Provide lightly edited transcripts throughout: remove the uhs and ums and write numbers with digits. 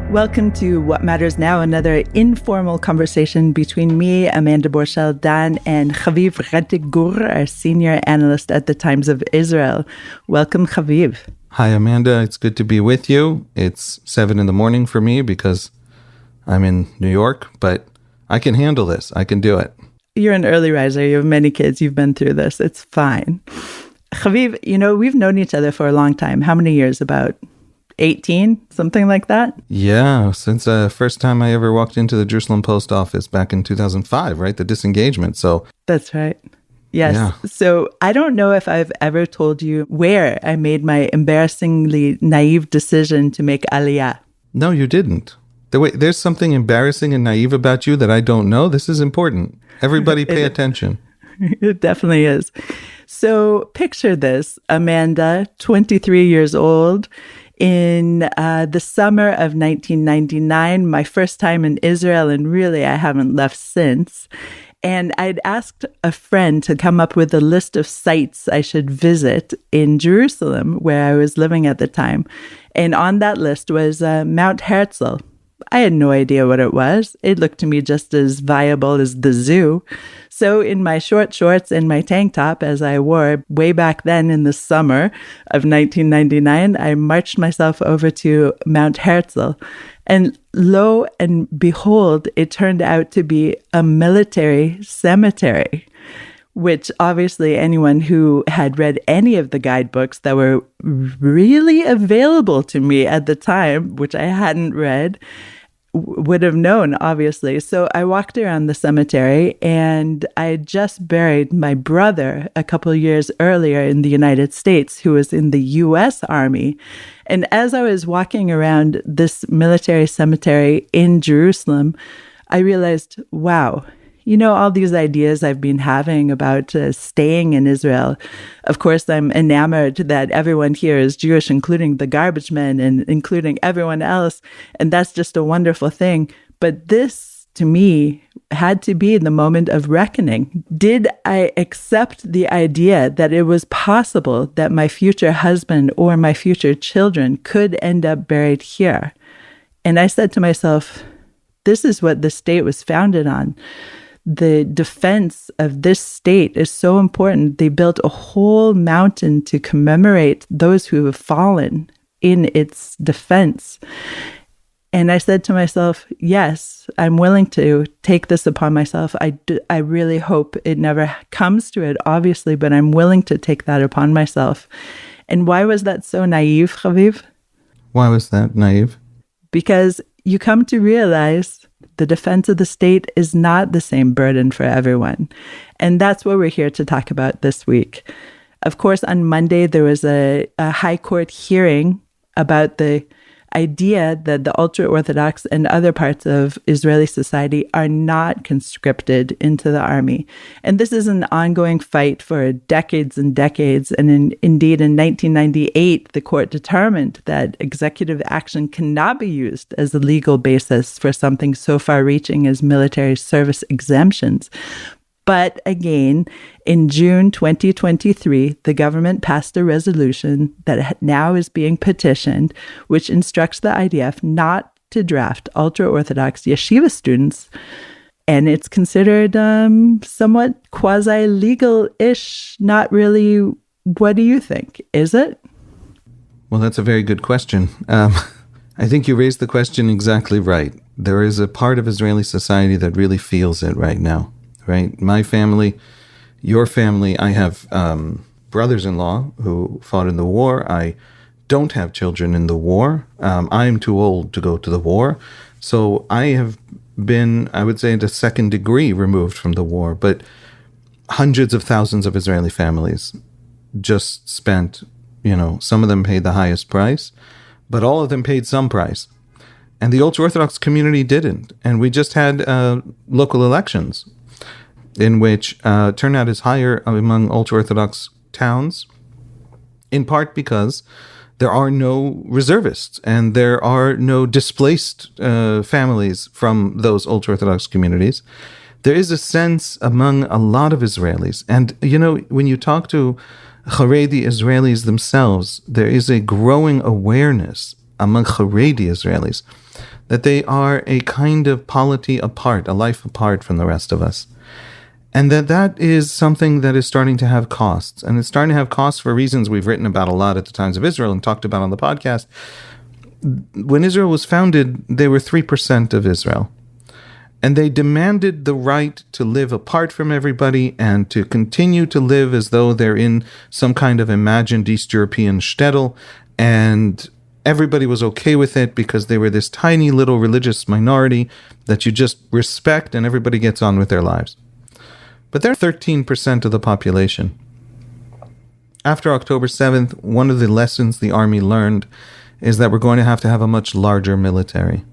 Welcome to What Matters Now, another informal conversation between me, Amanda Borschel-Dan, and Haviv Rettig Gur, our senior analyst at the Times of Israel. Welcome, Haviv. Hi, Amanda. It's good to be with you. It's 7 a.m. for me because I'm in New York, but I can handle this. I can do it. You're an early riser. You have many kids. You've been through this. It's fine. Haviv, we've known each other for a long time. How many years? About 18, something like that? Yeah, since the first time I ever walked into the Jerusalem post office back in 2005, right? The disengagement. So that's right. Yes. Yeah. So I don't know if I've ever told you where I made my embarrassingly naive decision to make Aliyah. No, you didn't. There's something embarrassing and naive about you that I don't know. This is important. Everybody pay attention. It definitely is. So picture this, Amanda, 23 years old, in the summer of 1999, my first time in Israel, and really I haven't left since. And I'd asked a friend to come up with a list of sites I should visit in Jerusalem, where I was living at the time. And on that list was Mount Herzl. I had no idea what it was. It looked to me just as viable as the zoo. So in my short shorts and my tank top, as I wore way back then in the summer of 1999, I marched myself over to Mount Herzl. And lo and behold, it turned out to be a military cemetery, which obviously anyone who had read any of the guidebooks that were really available to me at the time, which I hadn't read, would have known, obviously. So I walked around the cemetery, and I had just buried my brother a couple of years earlier in the United States, who was in the U.S. Army. And as I was walking around this military cemetery in Jerusalem, I realized, wow, all these ideas I've been having about staying in Israel. Of course, I'm enamored that everyone here is Jewish, including the garbage men and including everyone else. And that's just a wonderful thing. But this, to me, had to be the moment of reckoning. Did I accept the idea that it was possible that my future husband or my future children could end up buried here? And I said to myself, this is what the state was founded on. The defense of this state is so important. They built a whole mountain to commemorate those who have fallen in its defense. And I said to myself, yes, I'm willing to take this upon myself. I really hope it never comes to it, obviously, but I'm willing to take that upon myself. And why was that so naive, Haviv? Why was that naive? Because you come to realize the defense of the state is not the same burden for everyone. And that's what we're here to talk about this week. Of course, on Monday, there was a high court hearing about the idea that the ultra-Orthodox and other parts of Israeli society are not conscripted into the army. And this is an ongoing fight for decades and decades. And indeed, in 1998, the court determined that executive action cannot be used as a legal basis for something so far-reaching as military service exemptions. But again, in June 2023, the government passed a resolution that now is being petitioned, which instructs the IDF not to draft ultra-Orthodox yeshiva students. And it's considered somewhat quasi-legal-ish, not really. What do you think? Is it? Well, that's a very good question. I think you raised the question exactly right. There is a part of Israeli society that really feels it right now. Right? My family, your family, I have brothers-in-law who fought in the war. I don't have children in the war. I'm too old to go to the war. So I have been, I would say, to second degree removed from the war. But hundreds of thousands of Israeli families just spent, some of them paid the highest price, but all of them paid some price. And the ultra-Orthodox community didn't. And we just had local elections in which turnout is higher among ultra-Orthodox towns, in part because there are no reservists and there are no displaced families from those ultra-Orthodox communities. There is a sense among a lot of Israelis, and when you talk to Haredi Israelis themselves, there is a growing awareness among Haredi Israelis, that they are a kind of polity apart, a life apart from the rest of us. And that is something that is starting to have costs. And it's starting to have costs for reasons we've written about a lot at the Times of Israel and talked about on the podcast. When Israel was founded, they were 3% of Israel. And they demanded the right to live apart from everybody and to continue to live as though they're in some kind of imagined East European shtetl. And everybody was okay with it because they were this tiny little religious minority that you just respect and everybody gets on with their lives. But they're 13% of the population. After October 7th, one of the lessons the army learned is that we're going to have a much larger military.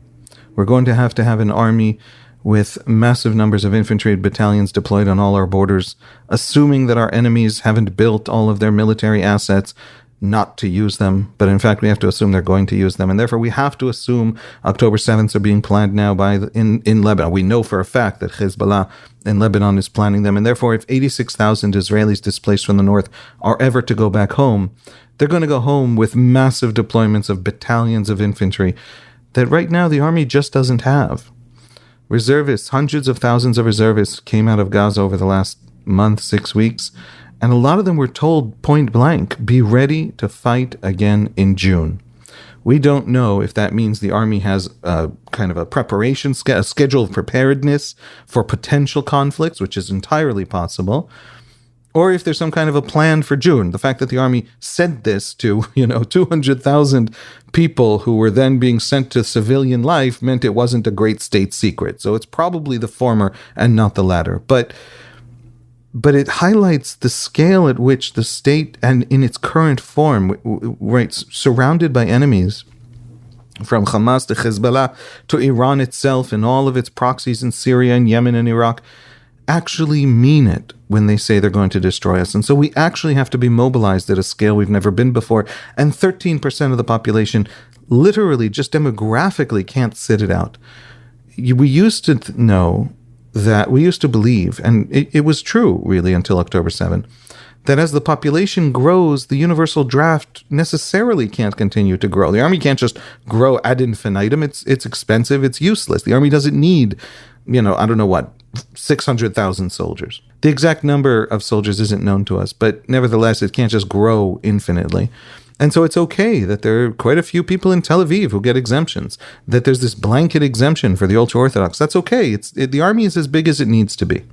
We're going to have an army with massive numbers of infantry battalions deployed on all our borders, assuming that our enemies haven't built all of their military assets not to use them, but in fact we have to assume they're going to use them, and therefore we have to assume October 7th are being planned now in Lebanon. We know for a fact that Hezbollah in Lebanon is planning them, and therefore if 86,000 Israelis displaced from the north are ever to go back home, they're going to go home with massive deployments of battalions of infantry that right now the army just doesn't have. Reservists, hundreds of thousands of reservists came out of Gaza over the last month, 6 weeks, and a lot of them were told point blank, be ready to fight again in June. We don't know if that means the army has a kind of a preparation, a schedule of preparedness for potential conflicts, which is entirely possible, or if there's some kind of a plan for June. The fact that the army said this to, 200,000 people who were then being sent to civilian life meant it wasn't a great state secret. So it's probably the former and not the latter. But it highlights the scale at which the state, and in its current form, right, surrounded by enemies, from Hamas to Hezbollah to Iran itself and all of its proxies in Syria and Yemen and Iraq, actually mean it when they say they're going to destroy us. And so we actually have to be mobilized at a scale we've never been before. And 13% of the population literally, just demographically, can't sit it out. We used to know that, we used to believe, and it was true really until October 7, that as the population grows, the universal draft necessarily can't continue to grow. The army can't just grow ad infinitum. It's expensive. It's useless. The army doesn't need, 600,000 soldiers. The exact number of soldiers isn't known to us, but nevertheless, it can't just grow infinitely. And so it's okay that there are quite a few people in Tel Aviv who get exemptions, that there's this blanket exemption for the ultra-Orthodox. That's okay. The army is as big as it needs to be.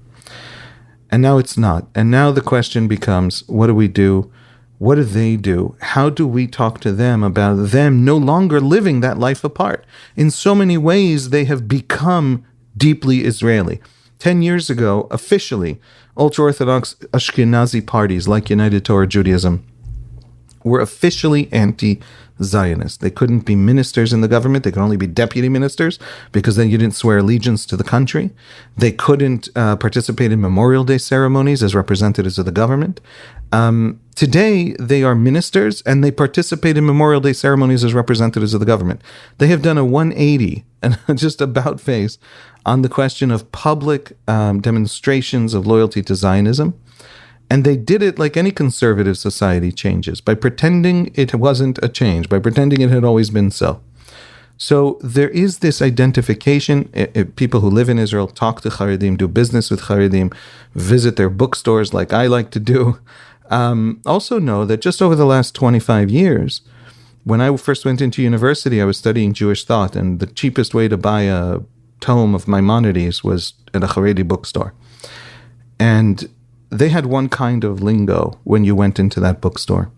And now it's not. And now the question becomes, what do we do? What do they do? How do we talk to them about them no longer living that life apart? In so many ways, they have become deeply Israeli. 10 years ago, officially, ultra-Orthodox Ashkenazi parties like United Torah Judaism were officially anti-Zionist. They couldn't be ministers in the government. They could only be deputy ministers because then you didn't swear allegiance to the country. They couldn't participate in Memorial Day ceremonies as representatives of the government. Today, they are ministers and they participate in Memorial Day ceremonies as representatives of the government. They have done a 180 and just about face on the question of public demonstrations of loyalty to Zionism. And they did it like any conservative society changes, by pretending it wasn't a change, by pretending it had always been so. So there is this identification. People who live in Israel talk to Haredim, do business with Haredim, visit their bookstores like I like to do. Also know that just over the last 25 years, when I first went into university, I was studying Jewish thought, and the cheapest way to buy a tome of Maimonides was at a Haredi bookstore. And they had one kind of lingo when you went into that bookstore.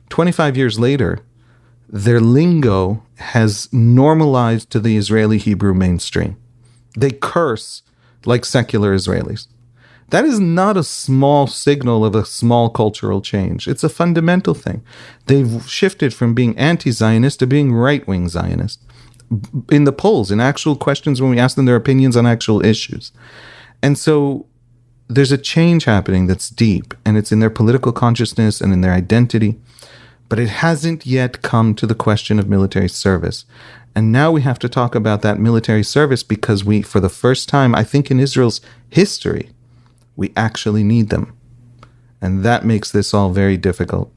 25 years later, their lingo has normalized to the Israeli Hebrew mainstream. They curse like secular Israelis. That is not a small signal of a small cultural change. It's a fundamental thing. They've shifted from being anti-Zionist to being right-wing Zionist. In the polls, in actual questions when we ask them their opinions on actual issues. And so there's a change happening that's deep, and it's in their political consciousness and in their identity, but it hasn't yet come to the question of military service. And now we have to talk about that military service because we, for the first time, I think in Israel's history, we actually need them. And that makes this all very difficult.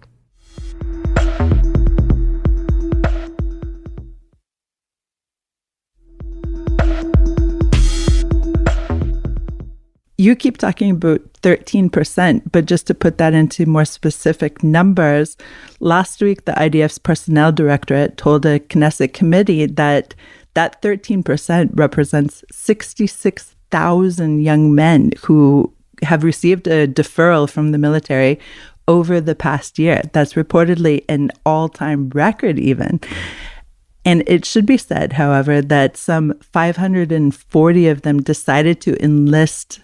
You keep talking about 13%, but just to put that into more specific numbers, last week the IDF's personnel directorate told a Knesset committee that 13% represents 66,000 young men who have received a deferral from the military over the past year. That's reportedly an all-time record even. And it should be said, however, that some 540 of them decided to enlist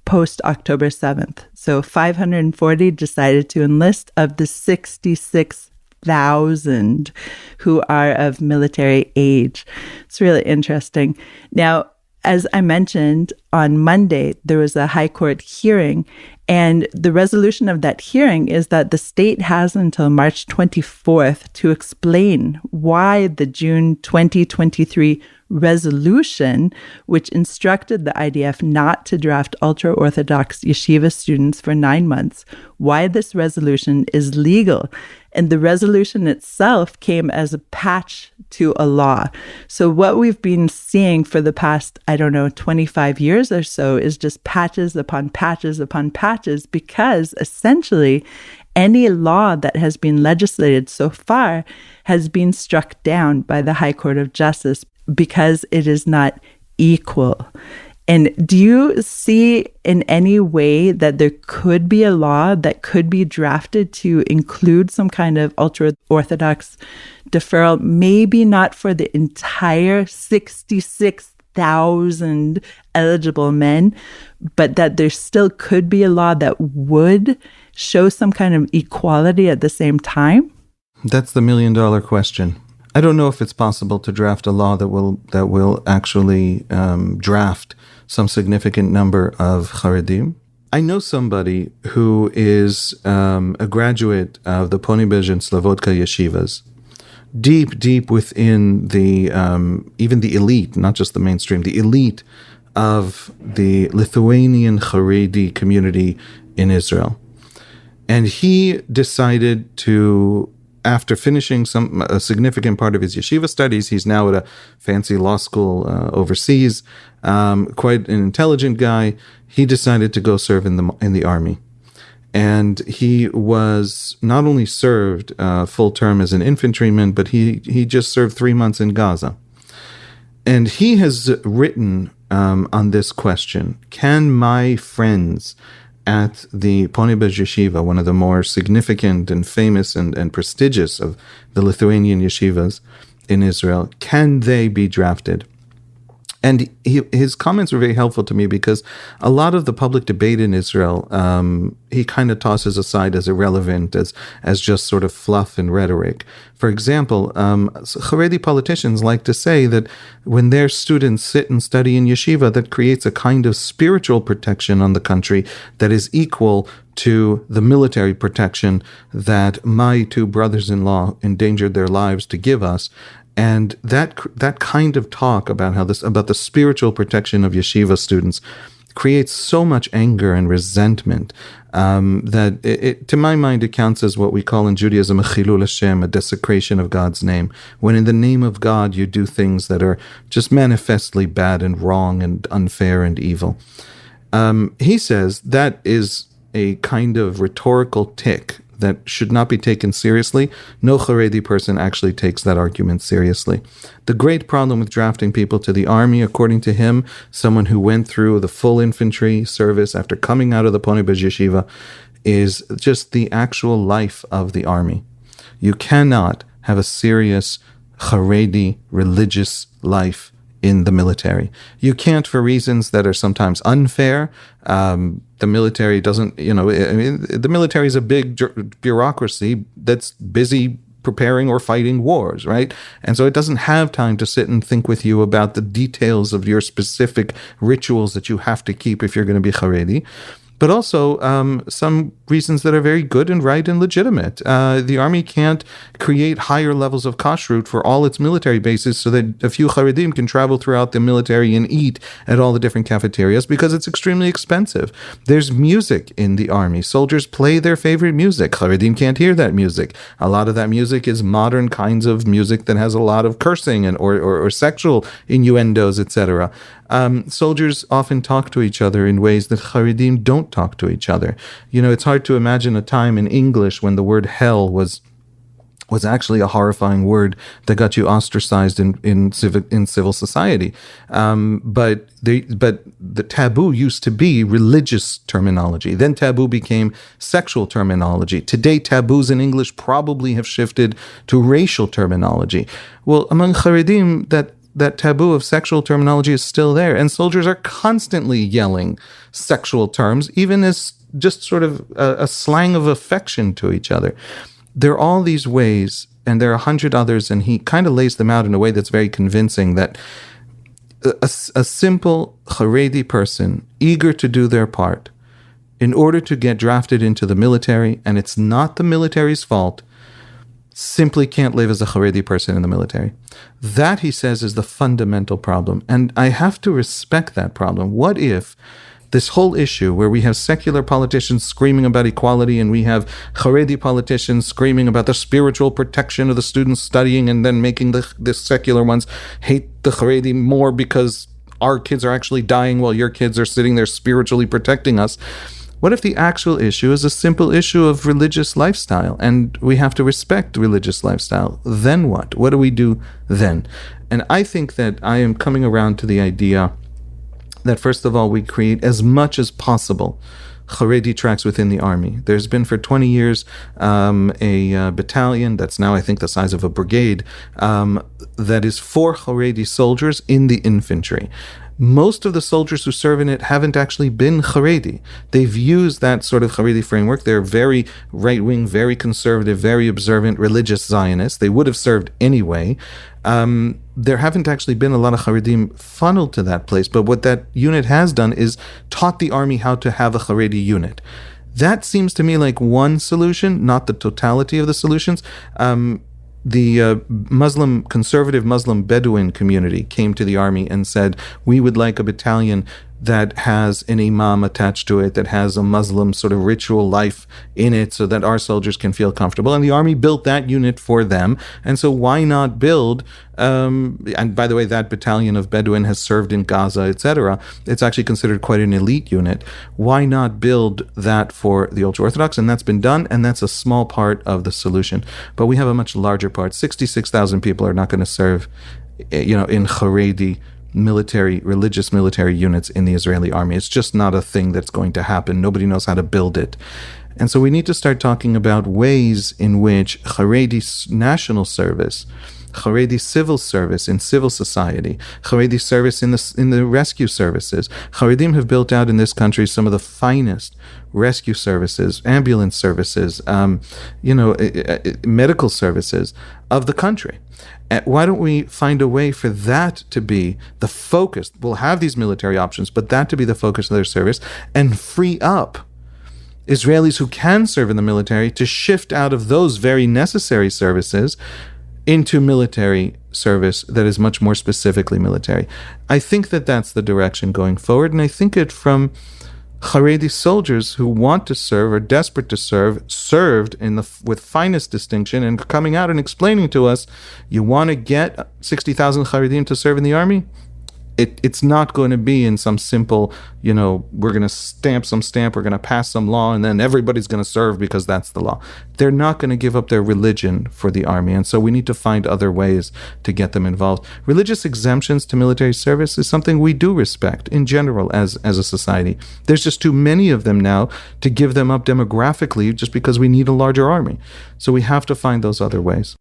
post-October 7th. So 540 decided to enlist of the 66,000 who are of military age. It's really interesting. Now, as I mentioned, on Monday, there was a high court hearing, and the resolution of that hearing is that the state has until March 24th to explain why the June 2023 resolution, which instructed the IDF not to draft ultra-Orthodox yeshiva students for 9 months, why this resolution is legal. And the resolution itself came as a patch to a law. So what we've been seeing for the past, 25 years or so is just patches upon patches upon patches, because essentially any law that has been legislated so far has been struck down by the High Court of Justice because it is not equal. And do you see in any way that there could be a law that could be drafted to include some kind of ultra-Orthodox deferral, maybe not for the entire 66,000 eligible men, but that there still could be a law that would show some kind of equality at the same time? That's the million-dollar question. I don't know if it's possible to draft a law that will actually draft some significant number of Haredim. I know somebody who is a graduate of the Ponibezh and Slavodka yeshivas, deep within the even the elite, not just the mainstream, the elite of the Lithuanian Haredi community in Israel. And he decided to, after finishing a significant part of his yeshiva studies, he's now at a fancy law school overseas, quite an intelligent guy. He decided to go serve in the army. And he was not only served full term as an infantryman, but he just served 3 months in Gaza. And he has written on this question: can my friends at the Ponibezh Yeshiva, one of the more significant and famous and prestigious of the Lithuanian yeshivas in Israel, can they be drafted? And his comments were very helpful to me, because a lot of the public debate in Israel, he kind of tosses aside as irrelevant, as just sort of fluff and rhetoric. For example, Haredi politicians like to say that when their students sit and study in yeshiva, that creates a kind of spiritual protection on the country that is equal to the military protection that my 2 brothers-in-law endangered their lives to give us. And that kind of talk about about the spiritual protection of yeshiva students creates so much anger and resentment that it, to my mind, it counts as what we call in Judaism a chilul Hashem, a desecration of God's name. When in the name of God you do things that are just manifestly bad and wrong and unfair and evil. He says that is a kind of rhetorical tick that should not be taken seriously. No Haredi person actually takes that argument seriously. The great problem with drafting people to the army, according to him, someone who went through the full infantry service after coming out of the Ponibezh Yeshiva, is just the actual life of the army. You cannot have a serious Haredi religious life in the military. You can't, for reasons that are sometimes unfair. The military doesn't, the military is a big bureaucracy that's busy preparing or fighting wars, right? And so it doesn't have time to sit and think with you about the details of your specific rituals that you have to keep if you're going to be Haredi. But also some reasons that are very good and right and legitimate. The army can't create higher levels of kashrut for all its military bases so that a few Haredim can travel throughout the military and eat at all the different cafeterias, because it's extremely expensive. There's music in the army. Soldiers play their favorite music. Haredim can't hear that music. A lot of that music is modern kinds of music that has a lot of cursing and or sexual innuendos, etc. Soldiers often talk to each other in ways that Haredim don't talk to each other. It's hard to imagine a time in English when the word hell was actually a horrifying word that got you ostracized in civil society. But the taboo used to be religious terminology. Then taboo became sexual terminology. Today, taboos in English probably have shifted to racial terminology. Well, among Haredim, that taboo of sexual terminology is still there, and soldiers are constantly yelling sexual terms, even as just sort of a slang of affection to each other. There are all these ways, and there are 100 others, and he kind of lays them out in a way that's very convincing, that a simple Haredi person, eager to do their part, in order to get drafted into the military, and it's not the military's fault, simply can't live as a Haredi person in the military. That, he says, is the fundamental problem, and I have to respect that problem. What if this whole issue where we have secular politicians screaming about equality and we have Haredi politicians screaming about the spiritual protection of the students studying and then making the secular ones hate the Haredi more because our kids are actually dying while your kids are sitting there spiritually protecting us? What if the actual issue is a simple issue of religious lifestyle and we have to respect religious lifestyle? Then what? What do we do then? And I think that I am coming around to the idea that first of all, we create as much as possible Haredi tracks within the army. There's been for 20 years a battalion that's now I think the size of a brigade that is for Haredi soldiers in the infantry. Most of the soldiers who serve in it haven't actually been Haredi. They've used that sort of Haredi framework. They're very right-wing, very conservative, very observant religious Zionists. They would have served anyway. There haven't actually been a lot of Haredim funneled to that place, but what that unit has done is taught the army how to have a Haredi unit. That seems to me like one solution, not the totality of the solutions. The conservative Muslim Bedouin community came to the army and said, we would like a battalion that has an imam attached to it, that has a Muslim sort of ritual life in it so that our soldiers can feel comfortable. And the army built that unit for them. And so why not build, and by the way, that battalion of Bedouin has served in Gaza, etc. It's actually considered quite an elite unit. Why not build that for the ultra-Orthodox? And that's been done, and that's a small part of the solution. But we have a much larger part. 66,000 people are not going to serve, in Haredi religious military units in the Israeli army. It's just not a thing that's going to happen. Nobody knows how to build it. And so we need to start talking about ways in which Haredi national service, Haredi civil service in civil society, Haredi service in the rescue services. Haredim have built out in this country some of the finest rescue services, ambulance services, medical services of the country. Why don't we find a way for that to be the focus? We'll have these military options, but that to be the focus of their service and free up Israelis who can serve in the military to shift out of those very necessary services into military service that is much more specifically military. I think that that's the direction going forward, and I think it from Haredi soldiers who want to serve, are desperate to serve, served with finest distinction, and coming out and explaining to us, you want to get 60,000 Haredim to serve in the army? It's not going to be in some simple, we're going to stamp, we're going to pass some law, and then everybody's going to serve because that's the law. They're not going to give up their religion for the army, and so we need to find other ways to get them involved. Religious exemptions to military service is something we do respect in general as a society. There's just too many of them now to give them up demographically just because we need a larger army. So we have to find those other ways.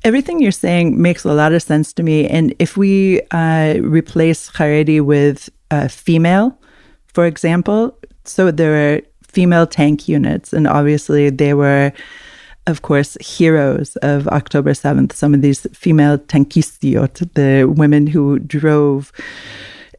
Everything you're saying makes a lot of sense to me. And if we replace Haredi with female, for example, so there are female tank units, and obviously they were, of course, heroes of October 7th. Some of these female tankistiot, the women who drove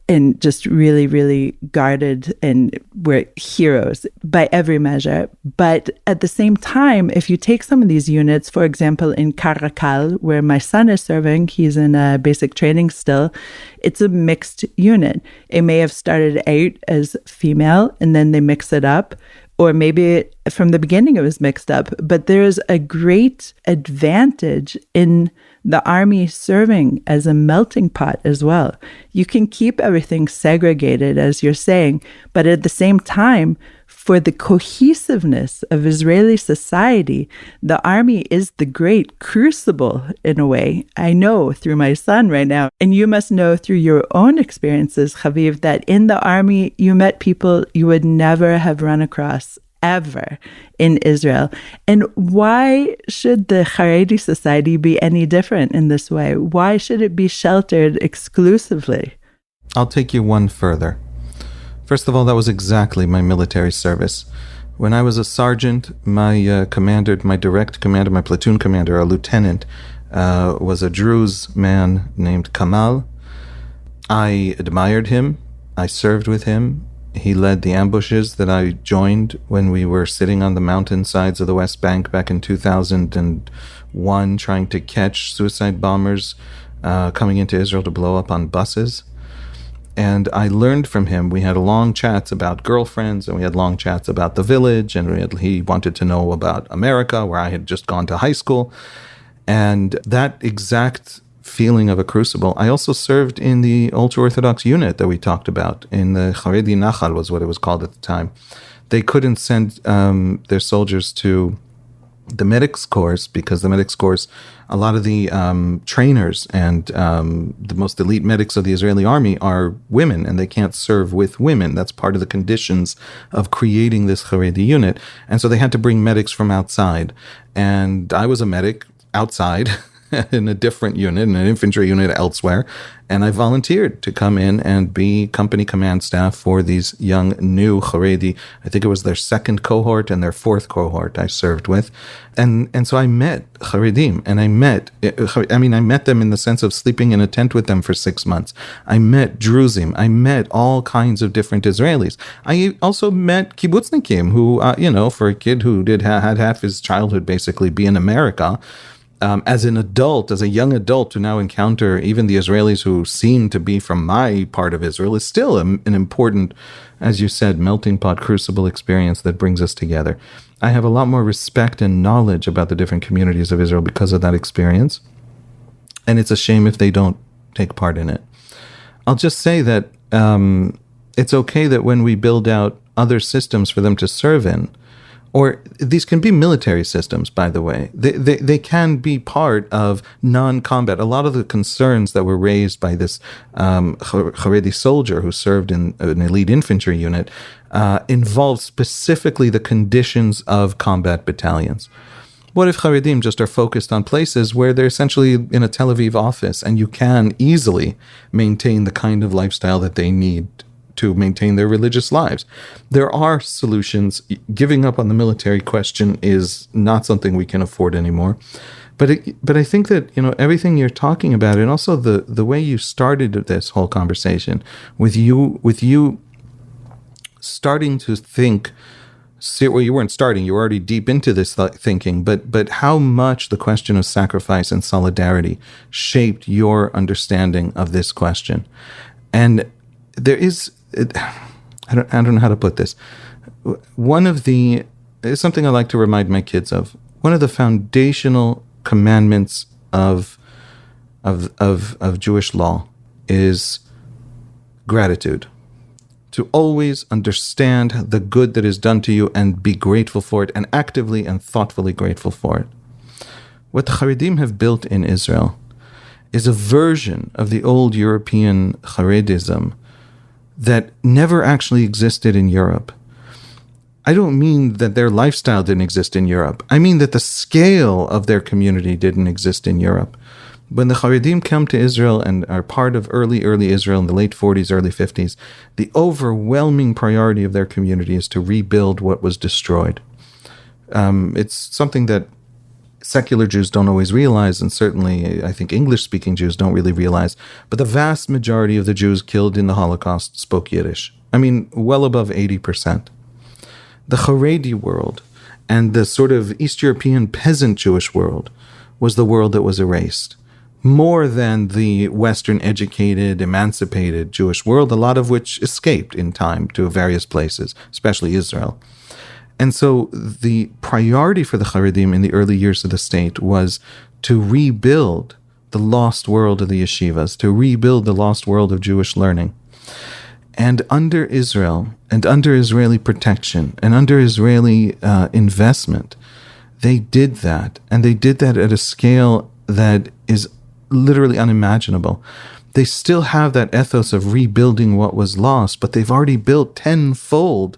and just really, really guarded and were heroes by every measure. But at the same time, if you take some of these units, for example, in Karakal, where my son is serving, he's in a basic training still, it's a mixed unit. It may have started out as female and then they mix it up, or maybe from the beginning it was mixed up, but there is a great advantage in the army serving as a melting pot as well. You can keep everything segregated, as you're saying, but at the same time, for the cohesiveness of Israeli society, the army is the great crucible in a way. I know through my son right now, and you must know through your own experiences, Haviv, that in the army you met people you would never have run across ever in Israel. And why should the Haredi society be any different in this way? Why should it be sheltered exclusively? I'll take you one further. First of all, that was exactly my military service. When I was a sergeant, my commander, my direct commander, my platoon commander, a lieutenant, was a Druze man named Kamal. I admired him. I served with him. He led the ambushes that I joined when we were sitting on the mountainsides of the West Bank back in 2001, trying to catch suicide bombers coming into Israel to blow up on buses. And I learned from him. We had long chats about girlfriends, and we had long chats about the village, and he wanted to know about America, where I had just gone to high school. And that exact feeling of a crucible. I also served in the ultra-Orthodox unit that we talked about. In the Haredi Nachal was what it was called at the time. They couldn't send their soldiers to the medics course because the medics course, a lot of the trainers and the most elite medics of the Israeli army are women, and they can't serve with women. That's part of the conditions of creating this Haredi unit. And so they had to bring medics from outside. And I was a medic outside in a different unit, in an infantry unit elsewhere, and I volunteered to come in and be company command staff for these young new Haredi. I think it was their second cohort and their fourth cohort I served with, and so I met Haredim, and I met them in the sense of sleeping in a tent with them for 6 months. I met Druzim. I met all kinds of different Israelis. I also met kibbutznikim, who for a kid who had half his childhood basically be in America. As an adult, as a young adult, to now encounter even the Israelis who seem to be from my part of Israel is still an important, as you said, melting pot crucible experience that brings us together. I have a lot more respect and knowledge about the different communities of Israel because of that experience, and it's a shame if they don't take part in it. I'll just say that it's okay that when we build out other systems for them to serve in, or these can be military systems, by the way. They can be part of non-combat. A lot of the concerns that were raised by this Haredi soldier who served in an elite infantry unit involved specifically the conditions of combat battalions. What if Haredim just are focused on places where they're essentially in a Tel Aviv office and you can easily maintain the kind of lifestyle that they need to maintain their religious lives? There are solutions. Giving up on the military question is not something we can afford anymore. But I think that, everything you're talking about, and also the way you started this whole conversation with you starting to think, well, you weren't starting, you were already deep into this thinking, but how much the question of sacrifice and solidarity shaped your understanding of this question. And there is, I don't know how to put this. It's something I like to remind my kids of. One of the foundational commandments of Jewish law is gratitude. To always understand the good that is done to you and be grateful for it, and actively and thoughtfully grateful for it. What the Haredim have built in Israel is a version of the old European Haredism that never actually existed in Europe. I don't mean that their lifestyle didn't exist in Europe. I mean that the scale of their community didn't exist in Europe. When the Haredim come to Israel and are part of early Israel in the late 40s, early 50s, the overwhelming priority of their community is to rebuild what was destroyed. It's something that secular Jews don't always realize, and certainly I think English-speaking Jews don't really realize, but the vast majority of the Jews killed in the Holocaust spoke Yiddish. I mean, well above 80%. The Haredi world and the sort of East European peasant Jewish world was the world that was erased, more than the Western educated, emancipated Jewish world, a lot of which escaped in time to various places, especially Israel. And so the priority for the Haredim in the early years of the state was to rebuild the lost world of the yeshivas, to rebuild the lost world of Jewish learning. And under Israel, and under Israeli protection, and under Israeli investment, they did that. And they did that at a scale that is literally unimaginable. They still have that ethos of rebuilding what was lost, but they've already built tenfold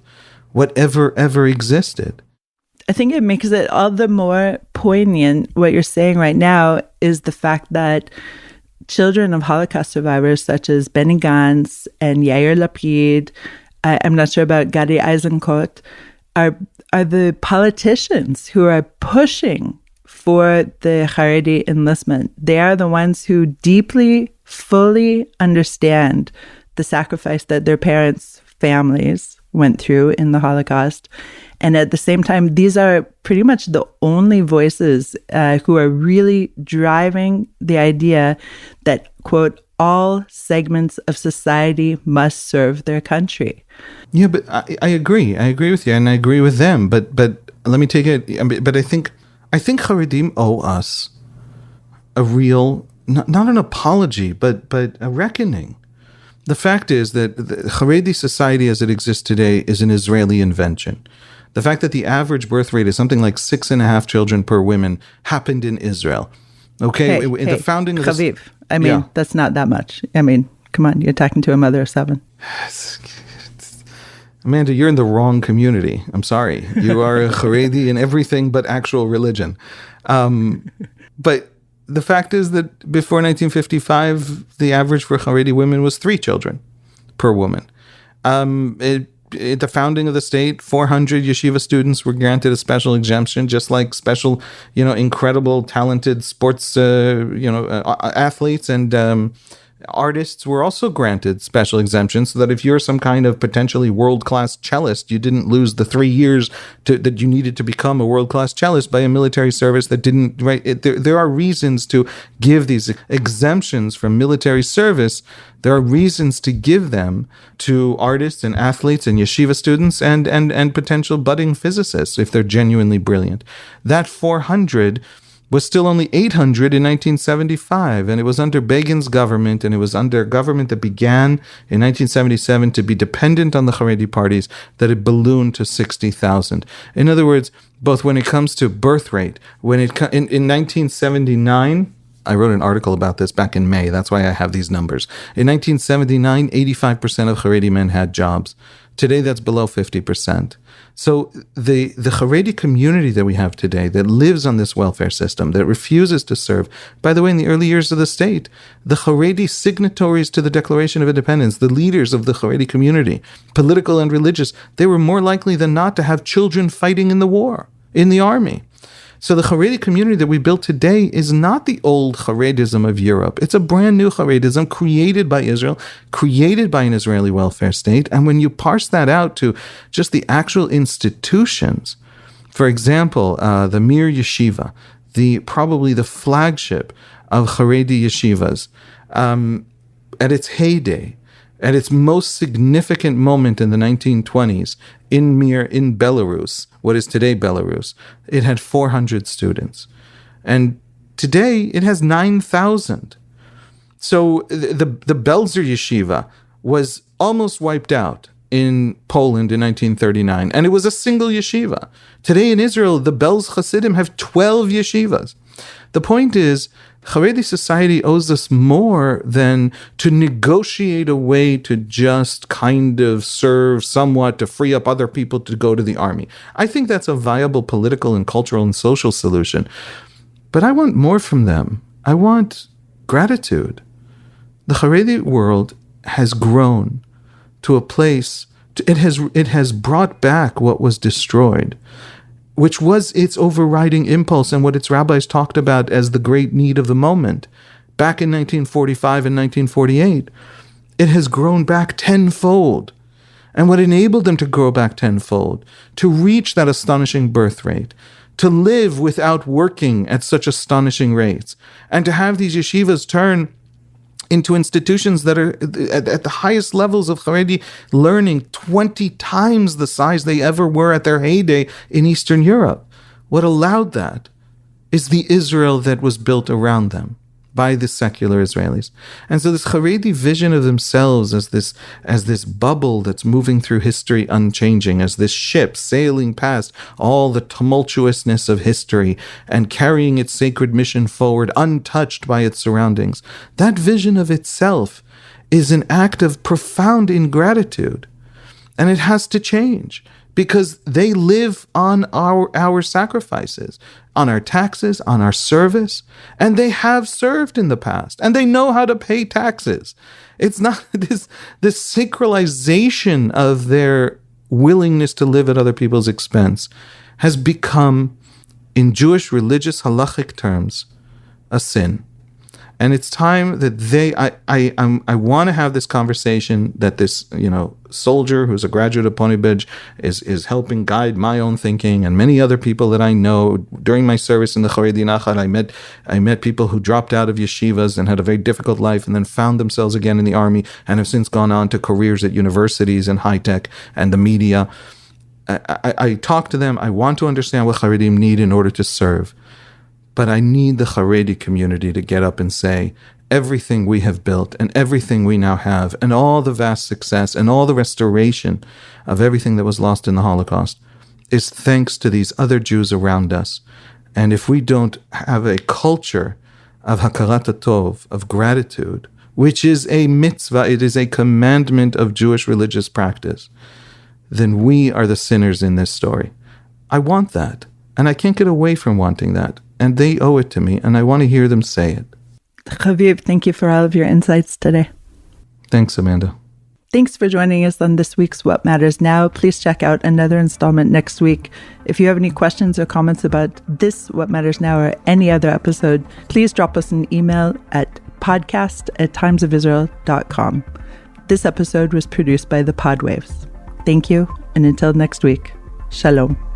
whatever ever existed. I think it makes it all the more poignant. What you're saying right now is the fact that children of Holocaust survivors such as Benny Gantz and Yair Lapid, I'm not sure about Gadi Eisenkot, are the politicians who are pushing for the Haredi enlistment. They are the ones who deeply, fully understand the sacrifice that their parents' families went through in the Holocaust. And at the same time, these are pretty much the only voices who are really driving the idea that, quote, all segments of society must serve their country. Yeah, but I agree. I agree with you, and I agree with them. But let me take it. But I think Haredim owe us a real, not an apology, but a reckoning. The fact is that the Haredi society as it exists today is an Israeli invention. The fact that the average birth rate is something like 6.5 children per woman happened in Israel. Okay, the founding of Haviv, that's not that much. I mean, come on, you're talking to a mother of 7. Amanda, you're in the wrong community. I'm sorry. You are a Haredi in everything but actual religion. But the fact is that before 1955, the average for Haredi women was 3 children per woman. At the founding of the state, 400 yeshiva students were granted a special exemption, just like special, incredible, talented sports, athletes and artists were also granted special exemptions, so that if you're some kind of potentially world-class cellist, you didn't lose the 3 years that you needed to become a world-class cellist by a military service that didn't, right? There are reasons to give these exemptions from military service. There are reasons to give them to artists and athletes and yeshiva students and potential budding physicists if they're genuinely brilliant. That 400 was still only 800 in 1975, and it was under Begin's government, and it was under a government that began in 1977 to be dependent on the Haredi parties, that it ballooned to 60,000. In other words, both when it comes to birth rate, in 1979, I wrote an article about this back in May, that's why I have these numbers. In 1979, 85% of Haredi men had jobs. Today, that's below 50%. So the Haredi community that we have today that lives on this welfare system, that refuses to serve, by the way, in the early years of the state, the Haredi signatories to the Declaration of Independence, the leaders of the Haredi community, political and religious, they were more likely than not to have children fighting in the war, in the army. So the Haredi community that we built today is not the old Haredism of Europe. It's a brand new Haredism created by Israel, created by an Israeli welfare state. And when you parse that out to just the actual institutions, for example, the Mir Yeshiva, probably the flagship of Haredi yeshivas, at its heyday, at its most significant moment in the 1920s, in Mir, in Belarus, what is today Belarus, it had 400 students. And today it has 9,000. So the Belzer Yeshiva was almost wiped out in Poland in 1939, and it was a single yeshiva. Today in Israel, the Belz Hasidim have 12 yeshivas. The point is, Haredi society owes us more than to negotiate a way to just kind of serve somewhat to free up other people to go to the army. I think that's a viable political and cultural and social solution. But I want more from them. I want gratitude. The Haredi world has grown to a place, it has brought back what was destroyed, which was its overriding impulse and what its rabbis talked about as the great need of the moment. Back in 1945 and 1948, it has grown back tenfold. And what enabled them to grow back tenfold, to reach that astonishing birth rate, to live without working at such astonishing rates, and to have these yeshivas turn into institutions that are at the highest levels of Haredi learning, 20 times the size they ever were at their heyday in Eastern Europe. What allowed that is the Israel that was built around them by the secular Israelis. And so this Haredi vision of themselves as this bubble that's moving through history unchanging, as this ship sailing past all the tumultuousness of history and carrying its sacred mission forward untouched by its surroundings, that vision of itself is an act of profound ingratitude. And it has to change, because they live on our sacrifices, on our taxes, on our service, and they have served in the past, and they know how to pay taxes. It's not this sacralization of their willingness to live at other people's expense has become, in Jewish religious halachic terms, a sin. And it's time that I want to have this conversation that this, soldier who's a graduate of Ponybridge is helping guide my own thinking, and many other people that I know. During my service in the Haredi Nachal, I met people who dropped out of yeshivas and had a very difficult life and then found themselves again in the army and have since gone on to careers at universities and high tech and the media. I talk to them. I want to understand what Haredim need in order to serve. But I need the Haredi community to get up and say, everything we have built and everything we now have and all the vast success and all the restoration of everything that was lost in the Holocaust is thanks to these other Jews around us. And if we don't have a culture of hakarat tov, of gratitude, which is a mitzvah, it is a commandment of Jewish religious practice, then we are the sinners in this story. I want that, and I can't get away from wanting that. And they owe it to me, and I want to hear them say it. Haviv, thank you for all of your insights today. Thanks, Amanda. Thanks for joining us on this week's What Matters Now. Please check out another installment next week. If you have any questions or comments about this What Matters Now or any other episode, please drop us an email at podcast@timesofisrael.com. This episode was produced by the Podwaves. Thank you, and until next week, Shalom.